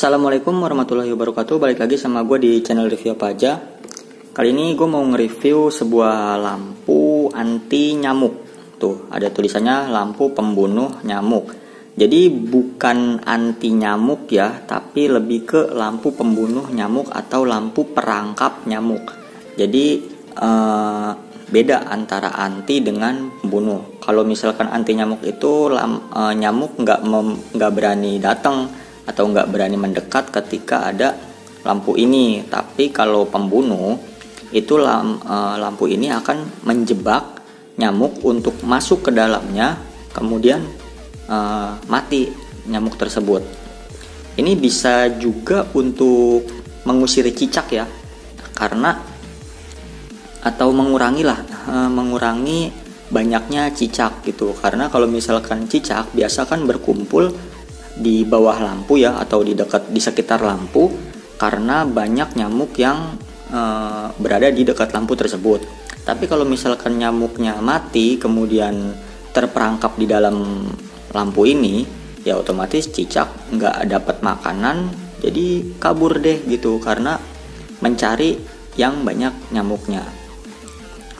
Assalamualaikum warahmatullahi wabarakatuh. Balik lagi sama gue di channel review apa aja. Kali ini gue mau nge-review sebuah lampu anti nyamuk. Tuh ada tulisannya lampu pembunuh nyamuk. Jadi bukan anti nyamuk ya, tapi lebih ke lampu pembunuh nyamuk atau lampu perangkap nyamuk. Jadi beda antara anti dengan pembunuh. Kalau misalkan anti nyamuk itu nyamuk nggak berani datang atau nggak berani mendekat ketika ada lampu ini. Tapi kalau pembunuh itu lampu ini akan menjebak nyamuk untuk masuk ke dalamnya, kemudian mati nyamuk tersebut. Ini bisa juga untuk mengusir cicak ya, karena atau mengurangi banyaknya cicak gitu. Karena kalau misalkan cicak biasa kan berkumpul di bawah lampu ya, atau di sekitar lampu, karena banyak nyamuk yang berada di dekat lampu tersebut. Tapi kalau misalkan nyamuknya mati kemudian terperangkap di dalam lampu ini, ya otomatis cicak nggak dapat makanan, jadi kabur deh gitu, karena mencari yang banyak nyamuknya.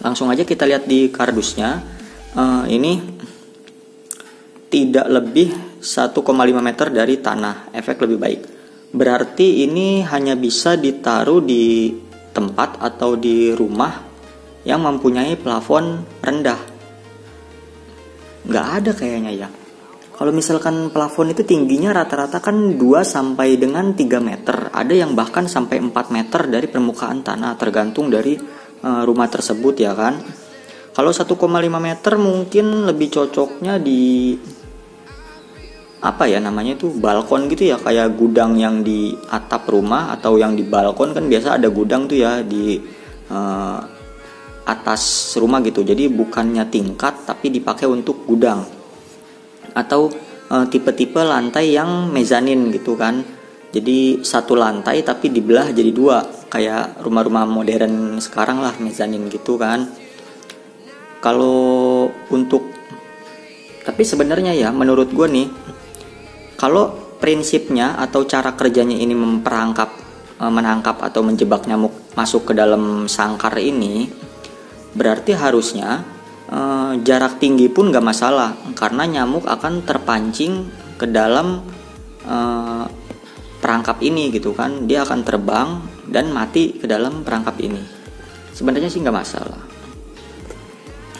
Langsung aja kita lihat di kardusnya. Ini tidak lebih 1,5 meter dari tanah, efek lebih baik. Berarti ini hanya bisa ditaruh di tempat atau di rumah yang mempunyai plafon rendah. Nggak ada kayaknya ya. Kalau misalkan plafon itu tingginya rata-rata kan 2 sampai dengan 3 meter. Ada yang bahkan sampai 4 meter dari permukaan tanah, tergantung dari rumah tersebut ya kan. Kalau 1,5 meter mungkin lebih cocoknya di balkon gitu ya, kayak gudang yang di atap rumah atau yang di balkon kan biasa ada gudang tuh ya di atas rumah gitu. Jadi bukannya tingkat tapi dipakai untuk gudang, atau tipe-tipe lantai yang mezanin gitu kan. Jadi satu lantai tapi dibelah jadi 2, kayak rumah-rumah modern sekarang lah, mezanin gitu kan. Kalau tapi sebenarnya ya menurut gue nih, kalau prinsipnya atau cara kerjanya ini menangkap atau menjebak nyamuk masuk ke dalam sangkar ini, berarti harusnya jarak tinggi pun gak masalah, karena nyamuk akan terpancing ke dalam perangkap ini gitu kan. Dia akan terbang dan mati ke dalam perangkap ini. Sebenarnya sih gak masalah.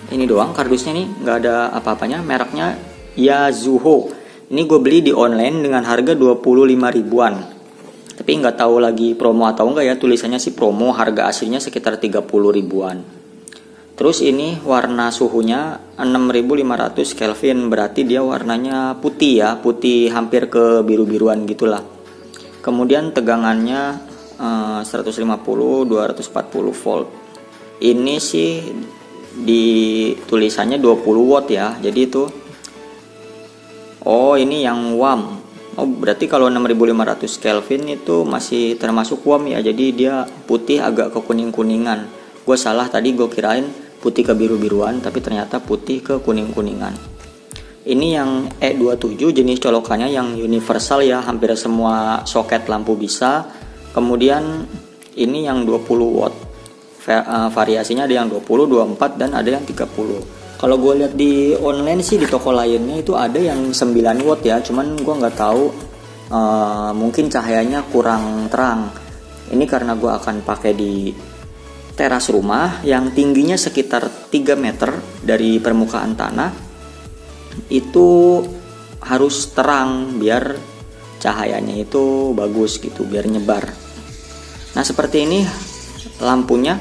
Ini doang kardusnya nih, gak ada apa-apanya. Mereknya Yazuho. Ini gue beli di online dengan harga 25 ribuan. Tapi nggak tahu lagi promo atau enggak ya. Tulisannya sih promo, harga aslinya sekitar 30 ribuan. Terus ini warna suhunya 6500 Kelvin. Berarti dia warnanya putih ya, putih hampir ke biru-biruan gitulah. Kemudian tegangannya 150 240 volt. Ini sih di tulisannya 20 watt ya. Jadi itu ini yang warm. Berarti kalau 6500 Kelvin itu masih termasuk warm ya. Jadi dia putih agak ke kuning-kuningan. Gue salah tadi, gue kirain putih ke biru-biruan, tapi ternyata putih ke kuning-kuningan. Ini yang E27, jenis colokannya yang universal ya, hampir semua soket lampu bisa. Kemudian ini yang 20 watt. Variasinya ada yang 20, 24 dan ada yang 30. Kalau gue lihat di online sih di toko lainnya itu ada yang 9 watt ya, cuman gue nggak tahu, mungkin cahayanya kurang terang. Ini karena gue akan pakai di teras rumah yang tingginya sekitar 3 meter dari permukaan tanah. Itu harus terang biar cahayanya itu bagus gitu, biar nyebar. Nah seperti ini lampunya.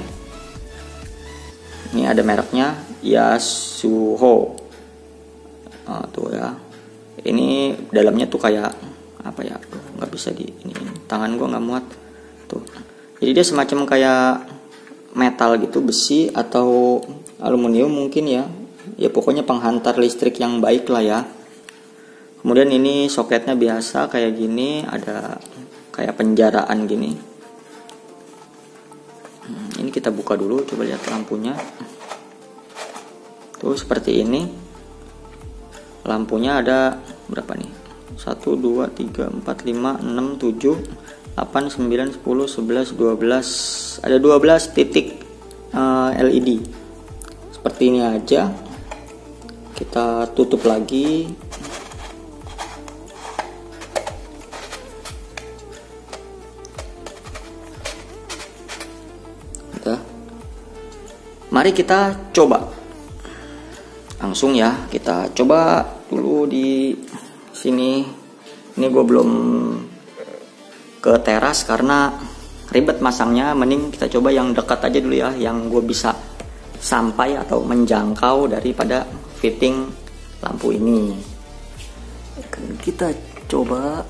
Ini ada mereknya Yazuho. Tuh ya. Ini dalamnya tuh kayak apa ya? Nggak bisa ini. Tangan gua nggak muat. Tuh. Jadi dia semacam kayak metal gitu, besi atau aluminium mungkin ya. Ya pokoknya penghantar listrik yang baik lah ya. Kemudian ini soketnya biasa kayak gini, ada kayak penjaraan gini. Ini kita buka dulu, coba lihat lampunya. Tuh seperti ini. Lampunya ada berapa nih? 1, 2, 3, 4, 5, 6, 7, 8, 9, 10, 11, 12. Ada 12 titik LED. Seperti ini aja. Kita tutup lagi. Udah. Mari kita coba. Langsung ya, kita coba dulu di sini. Ini gue belum ke teras karena ribet masangnya. Mending kita coba yang dekat aja dulu ya, yang gue bisa sampai atau menjangkau daripada fitting lampu ini. Kita coba.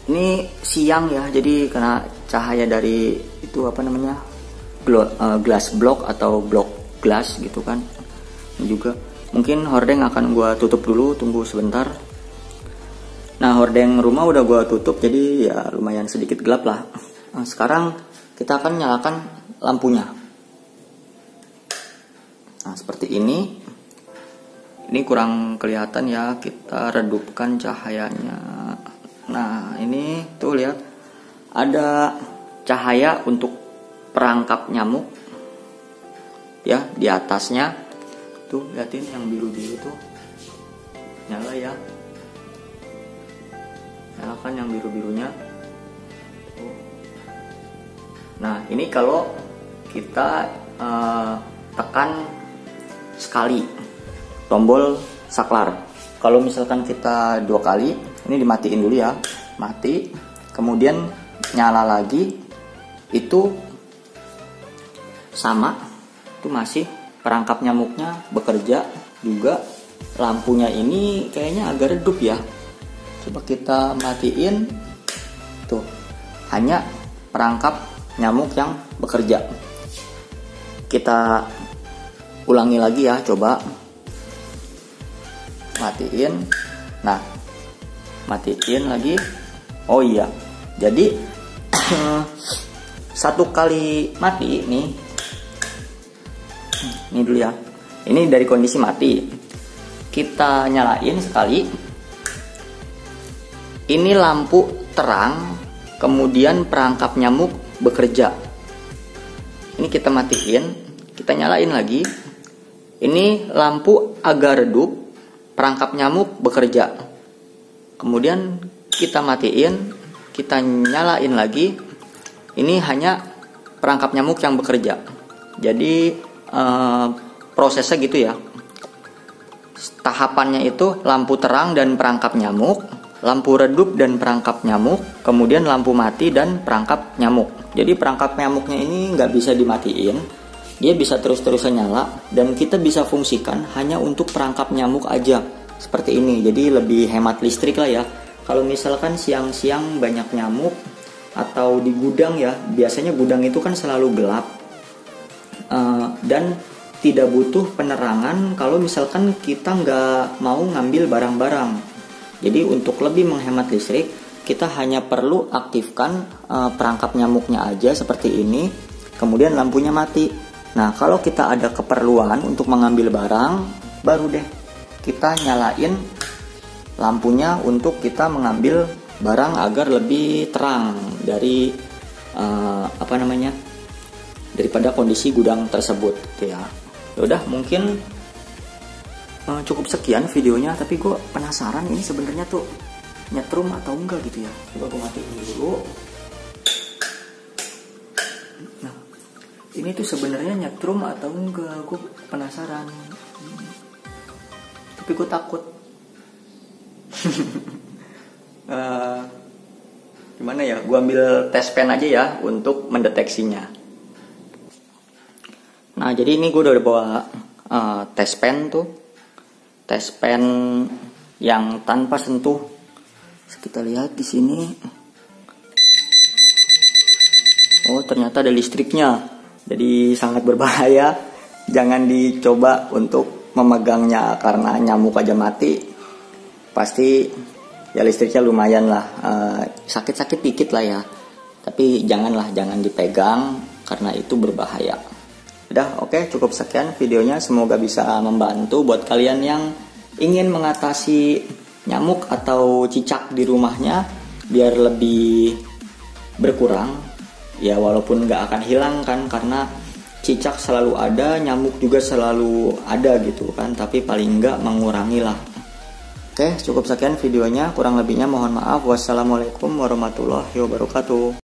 Ini siang ya, jadi karena cahaya dari itu apa namanya, glass block atau block glass gitu kan. Ini juga mungkin hordeng akan gua tutup dulu, tunggu sebentar. Nah, hordeng rumah udah gua tutup, jadi ya lumayan sedikit gelap lah. Nah, sekarang kita akan nyalakan lampunya. Nah, seperti ini. Ini kurang kelihatan ya, kita redupkan cahayanya. Nah, ini tuh lihat, ada cahaya untuk perangkap nyamuk ya di atasnya. Tuh liatin yang biru-biru tuh nyala ya. Nyalakan yang biru-birunya. Nah, ini kalau kita tekan sekali tombol saklar. Kalau misalkan kita 2 kali, ini dimatiin dulu ya, mati, kemudian nyala lagi, itu sama, itu masih perangkap nyamuknya bekerja juga. Lampunya ini kayaknya agak redup ya. Coba kita matiin, tuh hanya perangkap nyamuk yang bekerja. Kita ulangi lagi ya, coba matiin. Nah, matiin lagi. Oh iya, jadi satu kali mati nih, ini dulu ya, ini dari kondisi mati, kita nyalain sekali. Ini lampu terang, kemudian perangkap nyamuk bekerja. Ini kita matiin, kita nyalain lagi. Ini lampu agak redup, perangkap nyamuk bekerja. Kemudian kita matiin, kita nyalain lagi. Ini hanya perangkap nyamuk yang bekerja. Jadi prosesnya gitu ya. Tahapannya itu lampu terang dan perangkap nyamuk, lampu redup dan perangkap nyamuk, kemudian lampu mati dan perangkap nyamuk. Jadi perangkap nyamuknya ini nggak bisa dimatiin, dia bisa terus-terusan nyala, dan kita bisa fungsikan hanya untuk perangkap nyamuk aja seperti ini. Jadi lebih hemat listrik lah ya. Kalau misalkan siang-siang banyak nyamuk atau di gudang ya, biasanya gudang itu kan selalu gelap dan tidak butuh penerangan kalau misalkan kita nggak mau ngambil barang-barang. Jadi untuk lebih menghemat listrik, kita hanya perlu aktifkan perangkap nyamuknya aja seperti ini, kemudian lampunya mati. Nah, kalau kita ada keperluan untuk mengambil barang, baru deh kita nyalain lampunya untuk kita mengambil barang agar lebih terang dari daripada kondisi gudang tersebut gitu ya. Udah, mungkin cukup sekian videonya, tapi gue penasaran ini sebenarnya tuh nyetrum atau enggak gitu ya. Coba gue matiin dulu. Nah, ini tuh sebenarnya nyetrum atau enggak, gue penasaran. Tapi gue takut. Gimana ya? Gue ambil tes pen aja ya untuk mendeteksinya. Nah, jadi ini gue udah bawa tes pen tuh. Tes pen yang tanpa sentuh. Kita lihat di sini. Oh, ternyata ada listriknya. Jadi sangat berbahaya. Jangan dicoba untuk memegangnya karena nyamuk aja mati. Pasti ya listriknya lumayan lah. Sakit-sakit dikit lah ya. Tapi jangan dipegang karena itu berbahaya. Udah, oke, cukup sekian videonya. Semoga bisa membantu buat kalian yang ingin mengatasi nyamuk atau cicak di rumahnya biar lebih berkurang. Ya walaupun nggak akan hilang kan, karena cicak selalu ada, nyamuk juga selalu ada gitu kan, tapi paling nggak mengurangi lah. Oke, cukup sekian videonya. Kurang lebihnya mohon maaf. Wassalamualaikum warahmatullahi wabarakatuh.